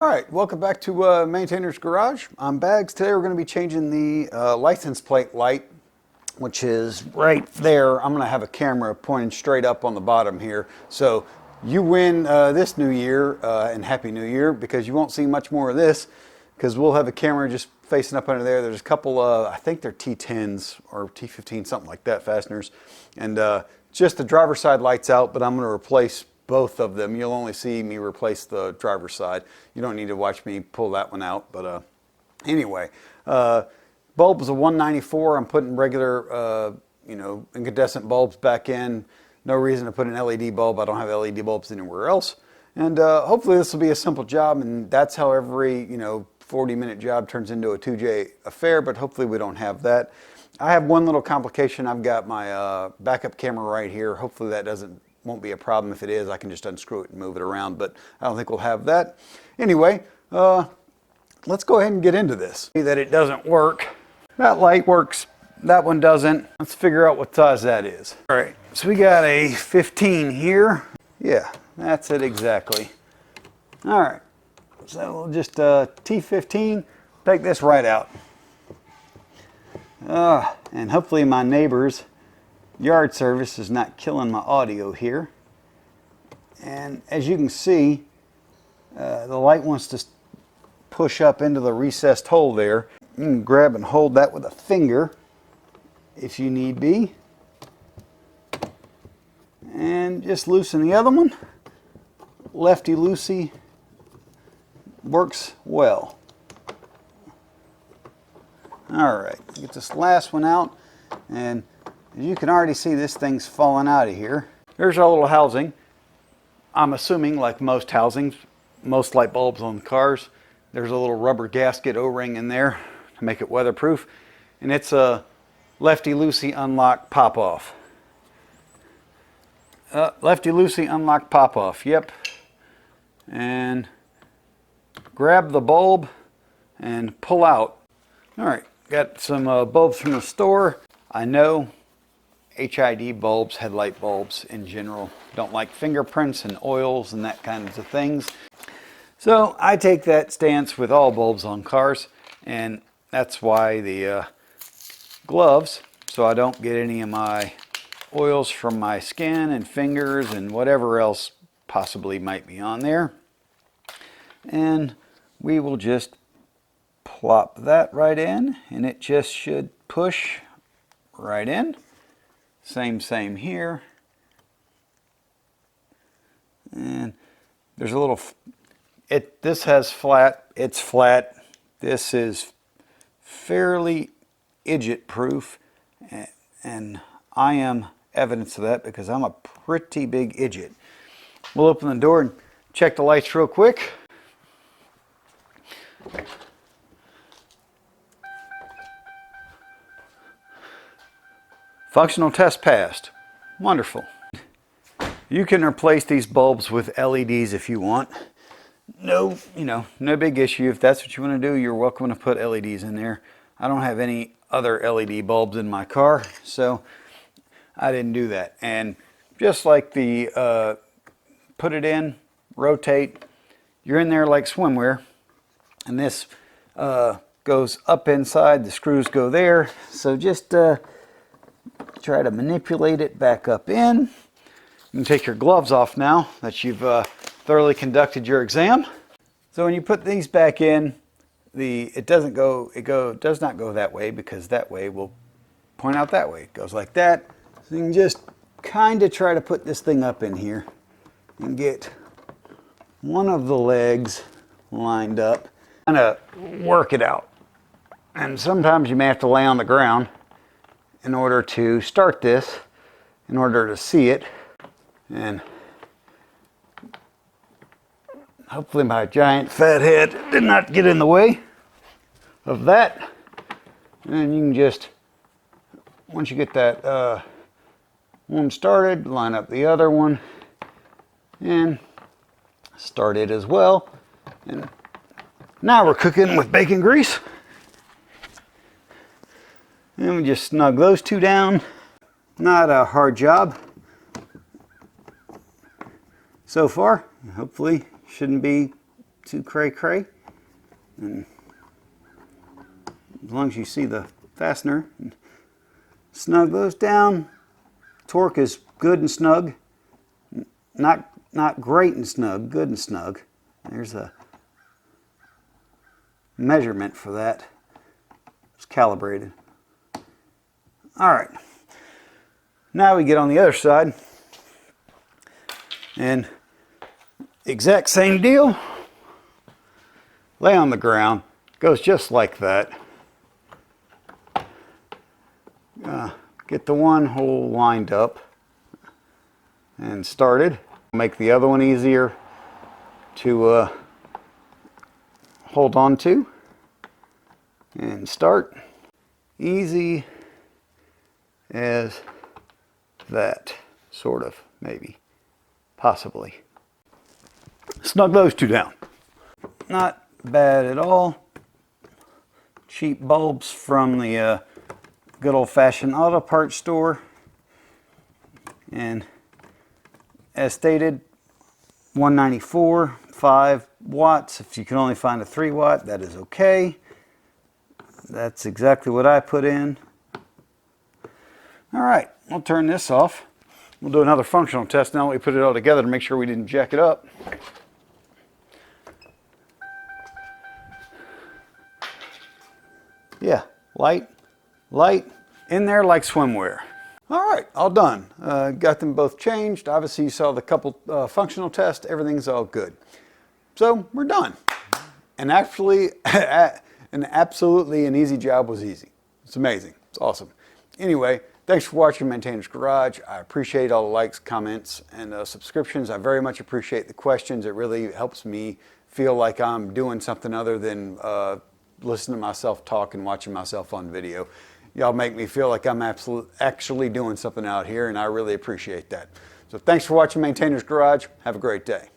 All right, welcome back to Maintainer's Garage. I'm Bags. Today we're going to be changing the license plate light, which is right there. I'm going to have a camera pointing straight up on the bottom here. So you win this new year, and Happy New Year, because you won't see much more of this, because we'll have a camera just facing up under there. There's a couple, I think they're T10s or T15, something like that, fasteners. And just the driver's side lights out, but I'm going to replace both of them. You'll only see me replace the driver's side. You don't need to watch me pull that one out. But anyway, bulb is a 194. I'm putting regular, incandescent bulbs back in. No reason to put an LED bulb. I don't have LED bulbs anywhere else. And hopefully this will be a simple job. And that's how every 40-minute job turns into a 2J affair. But hopefully we don't have that. I have one little complication. I've got my backup camera right here. Hopefully that won't be a problem. If it is, I can just unscrew it and move it around, but I don't think we'll have that. Anyway, let's go ahead and get into this. See that it doesn't work. That light works, that one doesn't. Let's figure out what size that is. All right, so we got a 15 here. Yeah, that's it exactly. All right, so we'll just T15, take this right out. And hopefully my neighbor's yard service is not killing my audio here. And as you can see, the light wants to push up into the recessed hole there. You can grab and hold that with a finger if you need be. And just loosen the other one. Lefty-loosey works well. Alright, get this last one out, and as you can already see, this thing's falling out of here. There's our little housing. I'm assuming, like most housings, most light bulbs on cars, there's a little rubber gasket O-ring in there to make it weatherproof. And it's a lefty-loosey unlock pop-off. Lefty-loosey unlock pop-off, yep. And grab the bulb and pull out. Alright, got some bulbs from the store. I know HID bulbs, headlight bulbs in general, don't like fingerprints and oils and that kinds of things. So I take that stance with all bulbs on cars, and that's why the gloves, so I don't get any of my oils from my skin and fingers and whatever else possibly might be on there. And we will just plop that right in, and it just should push right in. Same here. And there's a little, this has flat, it's flat. This is fairly idiot proof, and I am evidence of that because I'm a pretty big idiot. We'll open the door and check the lights real quick. Functional test passed. Wonderful. You can replace these bulbs with LEDs if you want. No big issue. If that's what you want to do, you're welcome to put LEDs in there. I don't have any other LED bulbs in my car, so I didn't do that. And just like the put it in, rotate, you're in there like swimwear, and this goes up inside, the screws go there, so just try to manipulate it back up in. You can take your gloves off now that you've thoroughly conducted your exam. So when you put these back in, it does not go that way, because that way will point out that way. It goes like that. So you can just kind of try to put this thing up in here and get one of the legs lined up. Kind of work it out. And sometimes you may have to lay on the ground in order to start this, in order to see it. And hopefully my giant fat head did not get in the way of that. And then you can just, once you get that one started, line up the other one and start it as well. And now we're cooking with bacon grease. And we just snug those two down. Not a hard job so far. Hopefully shouldn't be too cray-cray. And as long as you see the fastener, snug those down. Torque is good and snug. Not great and snug, good and snug. There's a measurement for that. It's calibrated. All right. Now we get on the other side. And exact same deal. Lay on the ground. Goes just like that. Get the one hole lined up and started. Make the other one easier to hold on to. And start. Easy as that, sort of, maybe, possibly. Snug those two down. Not bad at all. Cheap bulbs from the good old-fashioned auto parts store. And as stated, 194, 5 watts. If you can only find a 3 watt, that is okay. That's exactly what I put in. All right, we'll turn this off. We'll do another functional test now that we put it all together to make sure we didn't jack it up. Yeah, light, in there like swimwear. All right, all done. Got them both changed. Obviously, you saw the couple functional tests. Everything's all good. So we're done. And actually, absolutely an easy job was easy. It's amazing. It's awesome. Anyway, thanks for watching Maintainer's Garage. I appreciate all the likes, comments, and subscriptions. I very much appreciate the questions. It really helps me feel like I'm doing something other than listening to myself talk and watching myself on video. Y'all make me feel like I'm actually doing something out here, and I really appreciate that. So thanks for watching Maintainer's Garage. Have a great day.